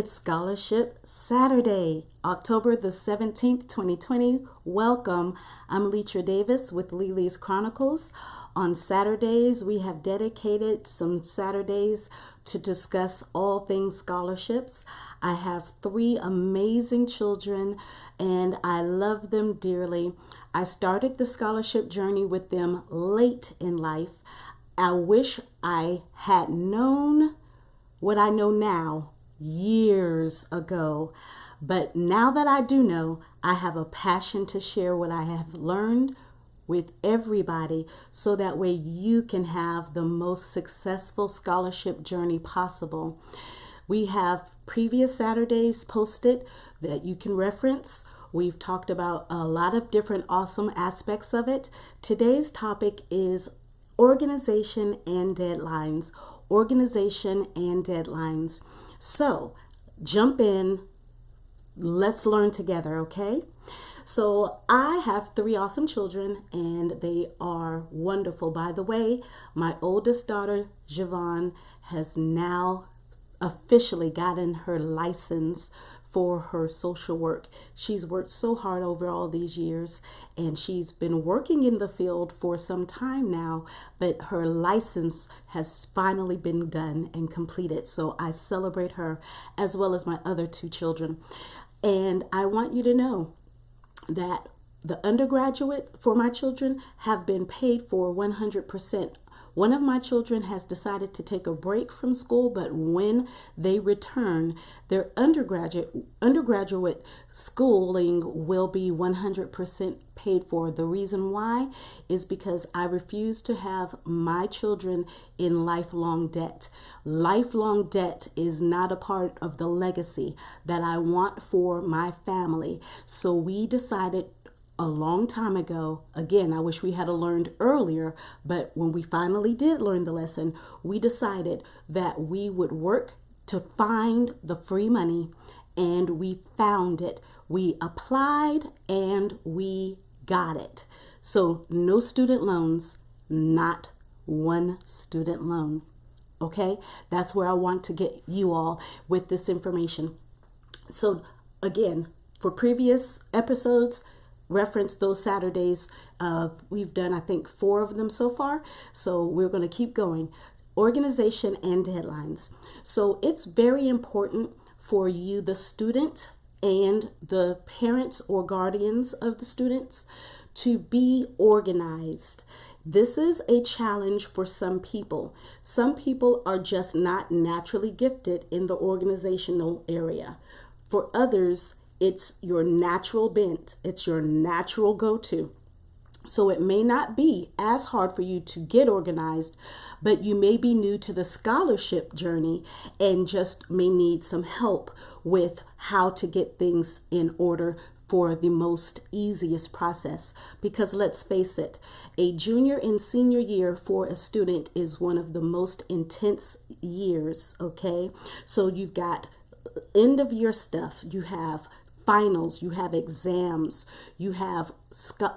it's Scholarship Saturday, October the 17th, 2020. Welcome. I'm Letra Davis with LeLesChronicles. On Saturdays, we have dedicated some Saturdays to discuss all things scholarships. I have three amazing children and I love them dearly. I started the scholarship journey with them late in life. I wish I had known what I know now years ago. But now that I do know, I have a passion to share what I have learned with everybody so that way you can have the most successful scholarship journey possible. We have previous Saturdays posted that you can reference. We've talked about a lot of different awesome aspects of it. Today's topic is organization and deadlines. Organization and deadlines. So jump in. Let's learn together, okay? So I have three awesome children and they are wonderful. By the way, my oldest daughter, Javon, has now officially gotten her license for her social work. She's worked so hard over all these years and she's been working in the field for some time now, but her license has finally been done and completed. So I celebrate her as well as my other two children. And I want you to know that the undergraduate for my children have been paid for 100%. One of my children has decided to take a break from school, but when they return, their undergraduate schooling will be 100% paid for. The reason why is because I refuse to have my children in lifelong debt. Lifelong debt is not a part of the legacy that I want for my family. So we decided a long time ago, again, I wish we had learned earlier, but when we finally did learn the lesson, we decided that we would work to find the free money, and we found it. We applied and we got it. So no student loans, not one student loan. Okay, that's where I want to get you all with this information. So again, for previous episodes, reference those Saturdays. We've done, I think, 4 of them so far. So we're going to keep going. Organization and deadlines. So it's very important for you, the student, and the parents or guardians of the students to be organized. This is a challenge for some people. Some people are just not naturally gifted in the organizational area. For others, it's your natural bent. It's your natural go-to. So it may not be as hard for you to get organized, but you may be new to the scholarship journey and just may need some help with how to get things in order for the most easiest process. Because let's face it, a junior and senior year for a student is one of the most intense years, okay? So you've got end of year stuff, you have finals, you have exams, you have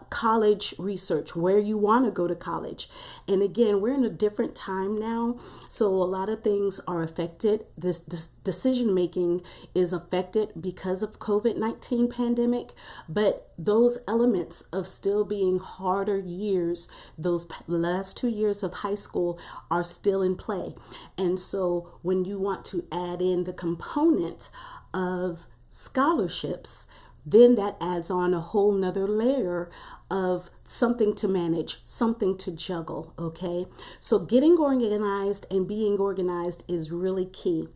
college research, where you want to go to college. And again, we're in a different time now, so a lot of things are affected. This decision making is affected because of COVID-19 pandemic, but those elements of still being harder years, those last 2 years of high school are still in play. And so when you want to add in the component of scholarships, then that adds on a whole nother layer of something to manage, something to juggle, okay? So getting organized and being organized is really key.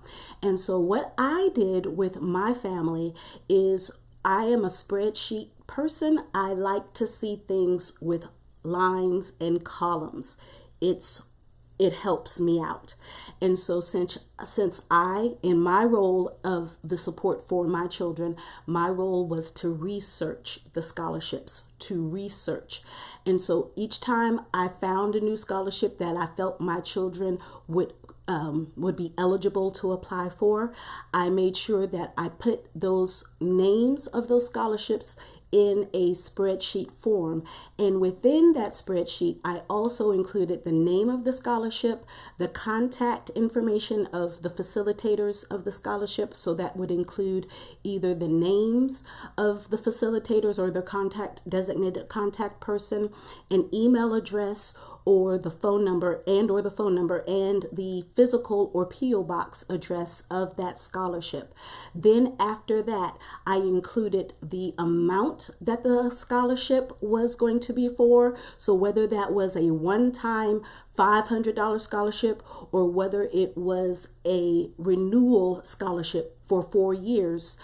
And so what I did with my family is I am a spreadsheet person. I like to see things with lines and columns. It helps me out. And so since I, in my role of the support for my children, my role was to research the scholarships, to research. And so each time I found a new scholarship that I felt my children would be eligible to apply for, I made sure that I put those names of those scholarships in a spreadsheet form. And within that spreadsheet, I also included the name of the scholarship, the contact information of the facilitators of the scholarship. So that would include either the names of the facilitators or the designated contact person, an email address, or the phone number and the physical or P.O. box address of that scholarship. Then after that, I included the amount that the scholarship was going to be for. So whether that was a one-time $500 scholarship or whether it was a renewal scholarship for 4 years,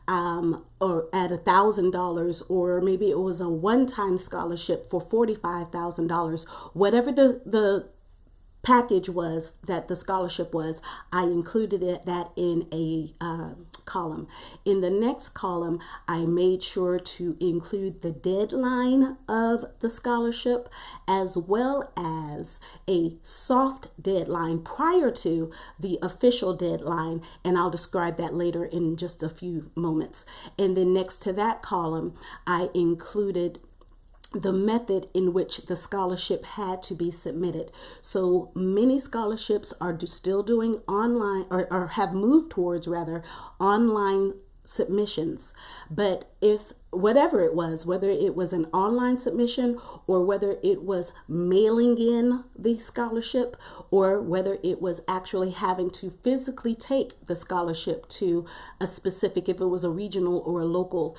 or at $1,000, or maybe it was a one-time scholarship for $45,000. Whatever the package was that the scholarship was, I included that in a column. In the next column, I made sure to include the deadline of the scholarship as well as a soft deadline prior to the official deadline, and I'll describe that later in just a few moments. And then next to that column, I included the method in which the scholarship had to be submitted. So many scholarships are still doing online or have moved towards rather online submissions. But if whatever it was, whether it was an online submission or whether it was mailing in the scholarship or whether it was actually having to physically take the scholarship to a specific, if it was a regional or a local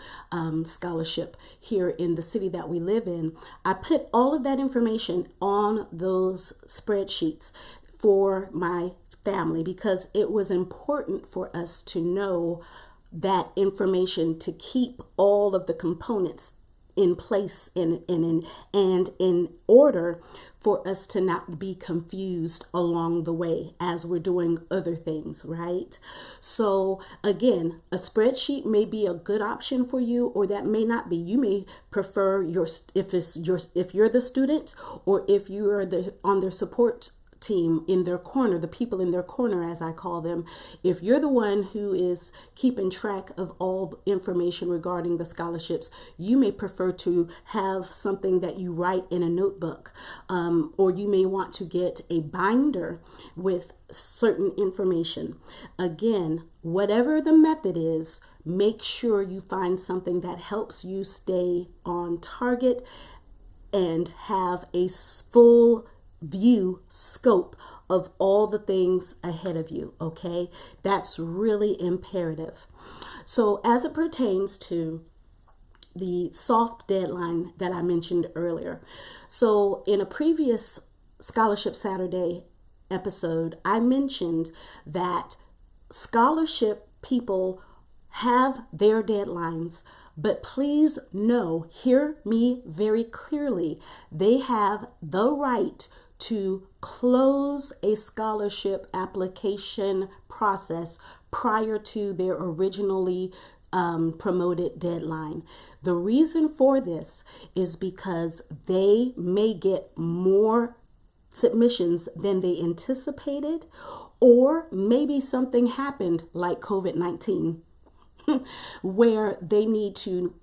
scholarship here in the city that we live in, I put all of that information on those spreadsheets for my family because it was important for us to know that information to keep all of the components in place and in order for us to not be confused along the way as we're doing other things, right? So again, a spreadsheet may be a good option for you, or that may not be. You may prefer if you're the student, or if you are on their support team in their corner, the people in their corner, as I call them. If you're the one who is keeping track of all information regarding the scholarships, you may prefer to have something that you write in a notebook, or you may want to get a binder with certain information. Again, whatever the method is, make sure you find something that helps you stay on target and have a full scope of all the things ahead of you. Okay, that's really imperative. So as it pertains to the soft deadline that I mentioned earlier, so in a previous Scholarship Saturday episode, I mentioned that scholarship people have their deadlines, but please hear me very clearly, they have the right to close a scholarship application process prior to their originally promoted deadline. The reason for this is because they may get more submissions than they anticipated, or maybe something happened like COVID-19 where they need to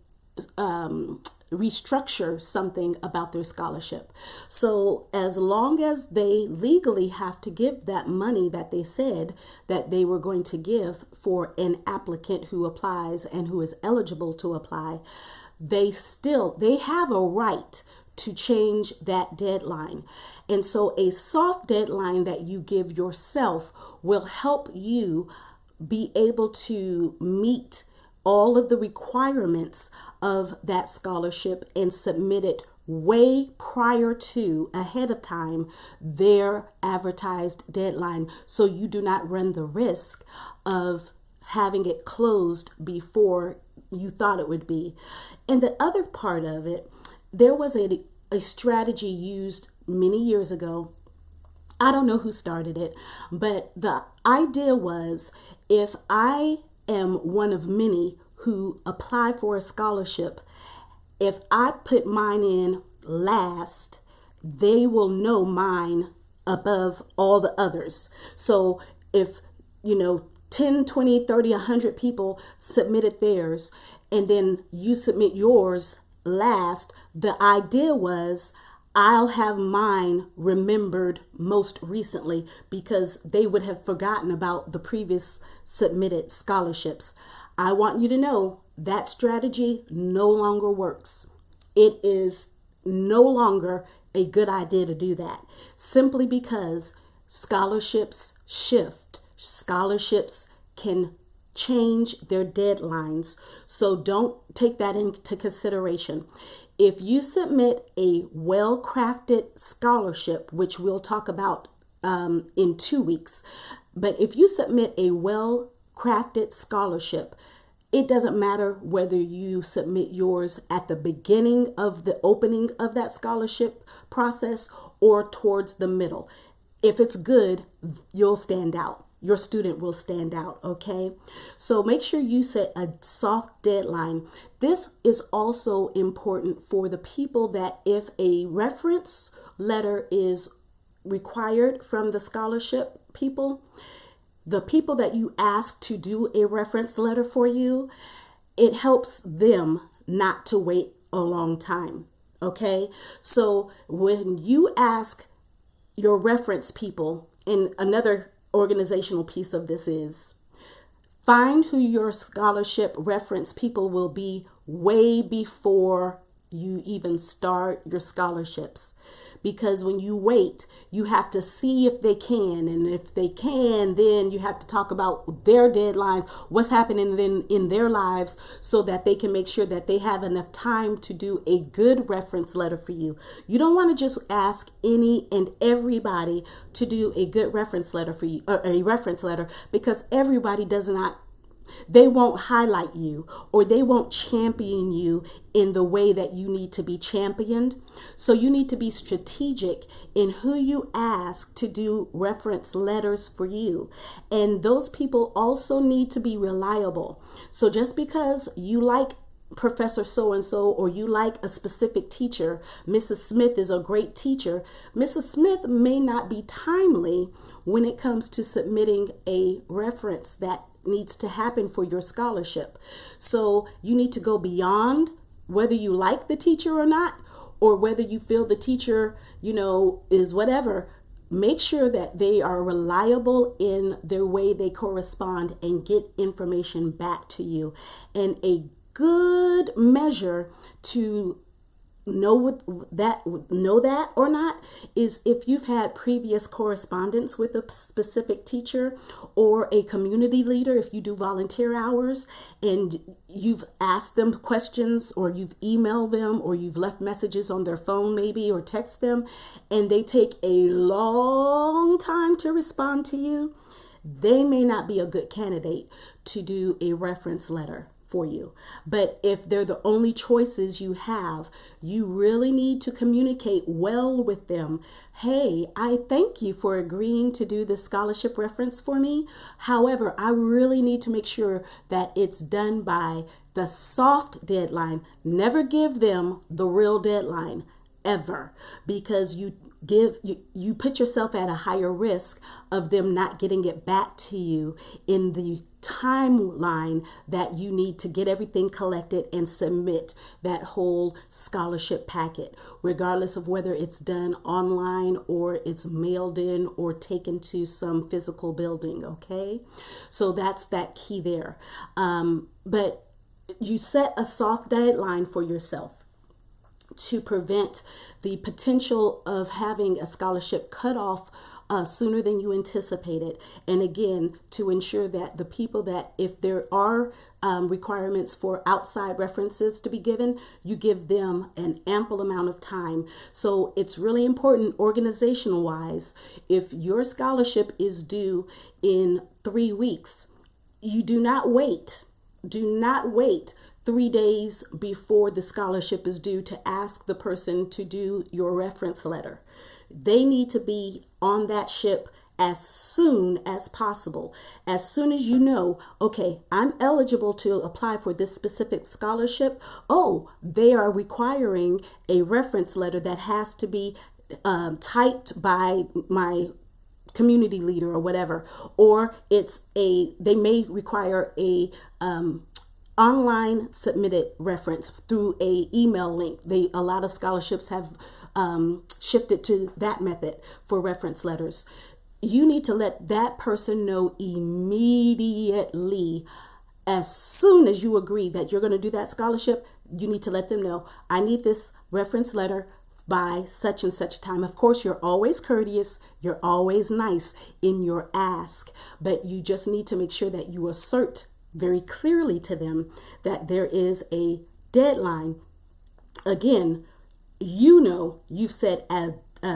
restructure something about their scholarship. So as long as they legally have to give that money that they said that they were going to give for an applicant who applies and who is eligible to apply, they have a right to change that deadline. And so a soft deadline that you give yourself will help you be able to meet all of the requirements of that scholarship and submit it way prior to, ahead of time, their advertised deadline, so you do not run the risk of having it closed before you thought it would be. And the other part of it, there was a strategy used many years ago. I don't know who started it, but the idea was, if I am one of many who apply for a scholarship, if I put mine in last, they will know mine above all the others. So if 10, 20, 30, 100 people submitted theirs, and then you submit yours last, the idea was I'll have mine remembered most recently because they would have forgotten about the previous submitted scholarships. I want you to know that strategy no longer works. It is no longer a good idea to do that, simply because scholarships shift. Scholarships can change their deadlines. So don't take that into consideration. If you submit a well-crafted scholarship, which we'll talk about in 2 weeks, but if you submit a well-crafted scholarship, it doesn't matter whether you submit yours at the beginning of the opening of that scholarship process or towards the middle. If it's good, you'll stand out. Your student will stand out, okay? So make sure you set a soft deadline. This is also important for the people that if a reference letter is required from the scholarship people, the people that you ask to do a reference letter for you, it helps them not to wait a long time, okay? So when you ask your reference people, and another organizational piece of this is find who your scholarship reference people will be way before you even start your scholarships. Because when you wait, you have to see if they can. And if they can, then you have to talk about their deadlines, what's happening then in their lives, so that they can make sure that they have enough time to do a good reference letter for you. You don't want to just ask any and everybody to do a good reference letter for you, or a reference letter, because everybody does not. They won't highlight you, or they won't champion you in the way that you need to be championed. So you need to be strategic in who you ask to do reference letters for you. And those people also need to be reliable. So just because you like Professor so-and-so, or you like a specific teacher, Mrs. Smith is a great teacher, Mrs. Smith may not be timely when it comes to submitting a reference that needs to happen for your scholarship. So you need to go beyond whether you like the teacher or not, or whether you feel the teacher, is whatever. Make sure that they are reliable in their way they correspond and get information back to you. And a good measure to know that or not is if you've had previous correspondence with a specific teacher or a community leader. If you do volunteer hours and you've asked them questions, or you've emailed them, or you've left messages on their phone maybe, or text them, and they take a long time to respond to you, they may not be a good candidate to do a reference letter for you. But if they're the only choices you have, you really need to communicate well with them. Hey, I thank you for agreeing to do this scholarship reference for me. However, I really need to make sure that it's done by the soft deadline. Never give them the real deadline, ever, because you put yourself at a higher risk of them not getting it back to you in the timeline that you need to get everything collected and submit that whole scholarship packet, regardless of whether it's done online or it's mailed in or taken to some physical building. Okay, so that's that key there. But you set a soft deadline for yourself to prevent the potential of having a scholarship cut off sooner than you anticipated. And again, to ensure that the people that, if there are requirements for outside references to be given, you give them an ample amount of time. So it's really important organizational wise, if your scholarship is due in 3 weeks, you do not wait. Do not wait 3 days before the scholarship is due to ask the person to do your reference letter. They need to be on that ship as soon as possible. As soon as you know, okay, I'm eligible to apply for this specific scholarship. Oh, they are requiring a reference letter that has to be typed by my community leader or whatever, or they may require a online submitted reference through a email link. A lot of scholarships have shifted to that method for reference letters. You need to let that person know immediately. As soon as you agree that you're going to do that scholarship, you need to let them know, I need this reference letter by such and such time. Of course, you're always courteous, you're always nice in your ask, but you just need to make sure that you assert very clearly to them that there is a deadline. Again, you've set a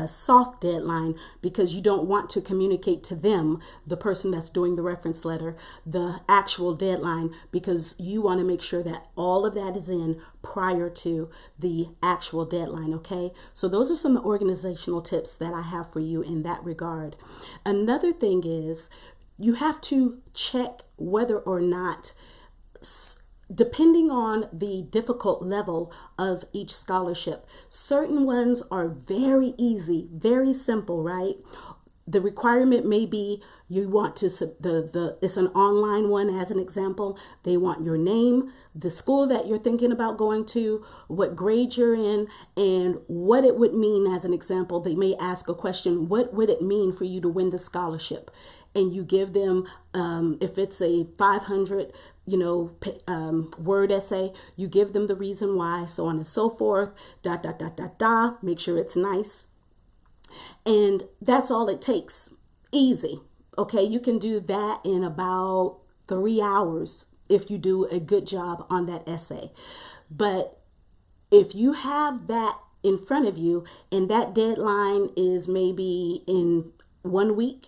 soft deadline because you don't want to communicate to them, the person that's doing the reference letter, the actual deadline, because you want to make sure that all of that is in prior to the actual deadline. Okay, so those are some organizational tips that I have for you in that regard. Another thing is you have to check whether or not, depending on the difficult level of each scholarship, certain ones are very easy, very simple, right? The requirement may be you want to, it's an online one as an example. They want your name, the school that you're thinking about going to, what grade you're in, and what it would mean as an example. They may ask a question, what would it mean for you to win the scholarship? And you give them, if it's a 500 word essay, you give them the reason why, so on and so forth, ... make sure it's nice. And that's all it takes. Easy. Okay, you can do that in about 3 hours if you do a good job on that essay. But if you have that in front of you and that deadline is maybe in 1 week,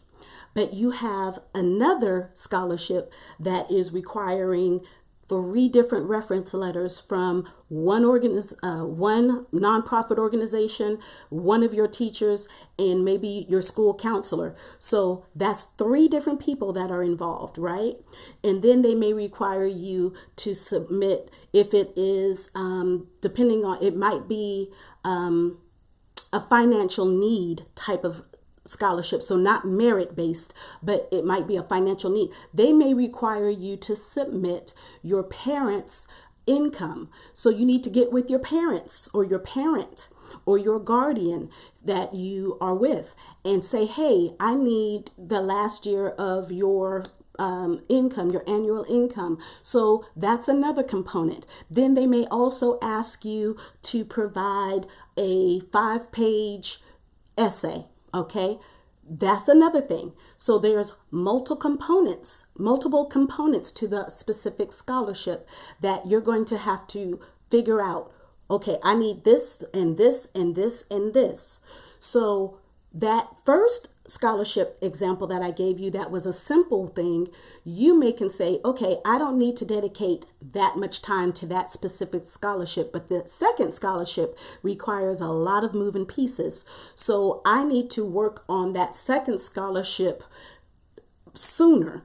but you have another scholarship that is requiring 3 different reference letters from one nonprofit organization, one of your teachers, and maybe your school counselor. So that's 3 different people that are involved, right? And then they may require you to submit, if it is, depending on, it might be a financial need type of scholarship, so not merit based, but it might be a financial need. They may require you to submit your parents' income. So you need to get with your parents or your parent or your guardian that you are with and say, hey, I need the last year of your income, your annual income. So that's another component. Then they may also ask you to provide a 5-page essay. Okay, that's another thing. So there's multiple components to the specific scholarship that you're going to have to figure out. Okay, I need this and this and this and this. So that first scholarship example that I gave you, that was a simple thing. You can say, okay, I don't need to dedicate that much time to that specific scholarship, but the second scholarship requires a lot of moving pieces. So I need to work on that second scholarship sooner.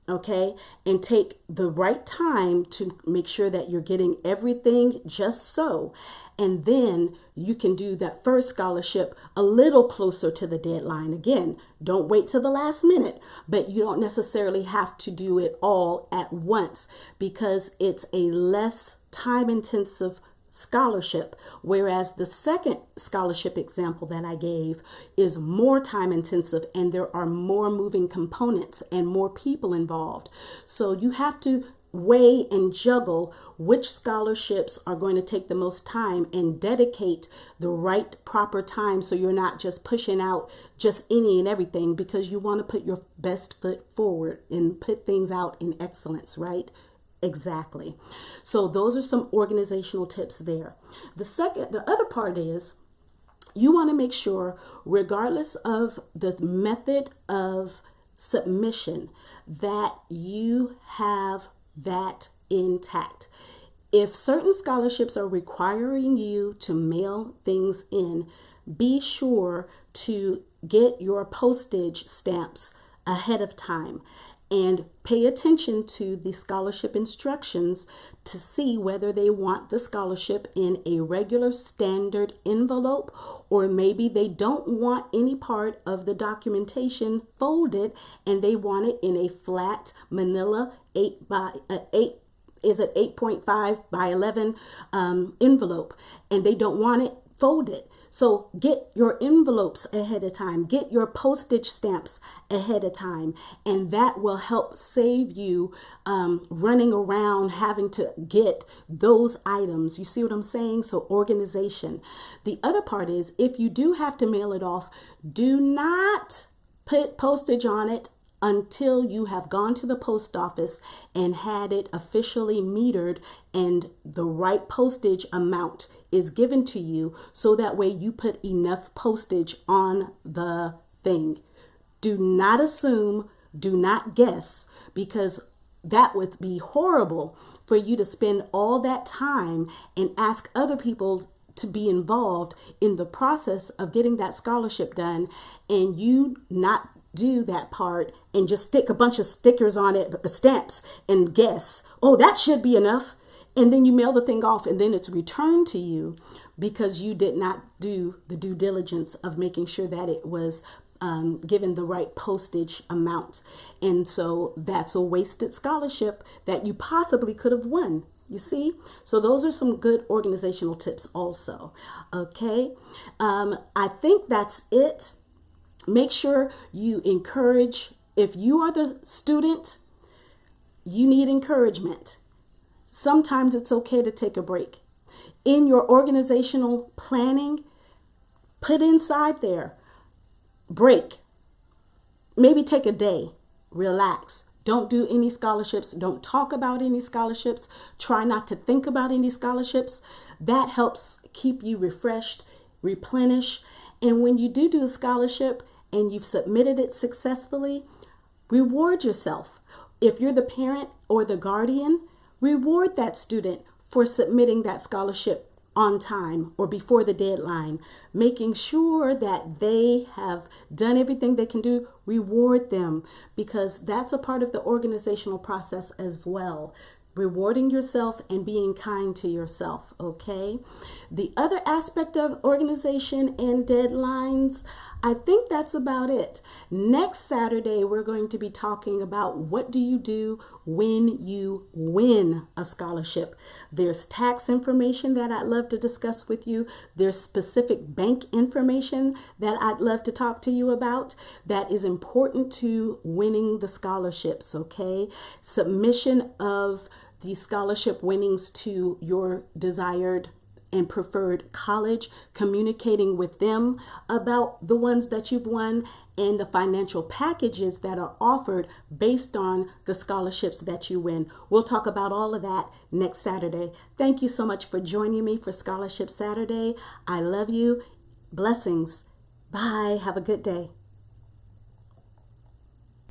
Okay, and take the right time to make sure that you're getting everything just so. And then you can do that first scholarship a little closer to the deadline. Again, don't wait till the last minute, but you don't necessarily have to do it all at once because it's a less time intensive scholarship, whereas the second scholarship example that I gave is more time intensive and there are more moving components and more people involved. So you have to weigh and juggle which scholarships are going to take the most time and dedicate the right proper time, so you're not just pushing out just any and everything, because you want to put your best foot forward and put things out in excellence, right? Exactly. So those are some organizational tips there. The other part is you want to make sure, regardless of the method of submission, that you have that intact. If certain scholarships are requiring you to mail things in, be sure to get your postage stamps ahead of time. And pay attention to the scholarship instructions to see whether they want the scholarship in a regular standard envelope, or maybe they don't want any part of the documentation folded and they want it in a flat manila 8 is an 8.5 by 11 envelope, and they don't want it folded. So get your envelopes ahead of time, get your postage stamps ahead of time, and that will help save you running around having to get those items. You see what I'm saying? So organization. The other part is, if you do have to mail it off, do not put postage on it until you have gone to the post office and had it officially metered and the right postage amount is given to you, so that way you put enough postage on the thing. Do not assume, do not guess, because that would be horrible for you to spend all that time and ask other people to be involved in the process of getting that scholarship done, and you not do that part and just stick a bunch of stickers on it, the stamps, and guess, oh, that should be enough. And then you mail the thing off, and then it's returned to you because you did not do the due diligence of making sure that it was given the right postage amount. And so that's a wasted scholarship that you possibly could have won. You see? So those are some good organizational tips also. Okay. I think that's it. Make sure you encourage. If you are the student, you need encouragement. Sometimes it's okay to take a break. In your organizational planning, put inside there, break. Maybe take a day, relax. Don't do any scholarships. Don't talk about any scholarships. Try not to think about any scholarships. That helps keep you refreshed, replenish. And when you do a scholarship and you've submitted it successfully, reward yourself. If you're the parent or the guardian, reward that student for submitting that scholarship on time or before the deadline, making sure that they have done everything they can do. Reward them, because that's a part of the organizational process as well. Rewarding yourself and being kind to yourself, okay? The other aspect of organization and deadlines, I think that's about it. Next Saturday, we're going to be talking about what do you do when you win a scholarship. There's tax information that I'd love to discuss with you. There's specific bank information that I'd love to talk to you about that is important to winning the scholarships, okay? Submission of the scholarship winnings to your desired and preferred college, communicating with them about the ones that you've won, and the financial packages that are offered based on the scholarships that you win. We'll talk about all of that next Saturday. Thank you so much for joining me for Scholarship Saturday. I love you. Blessings. Bye. Have a good day.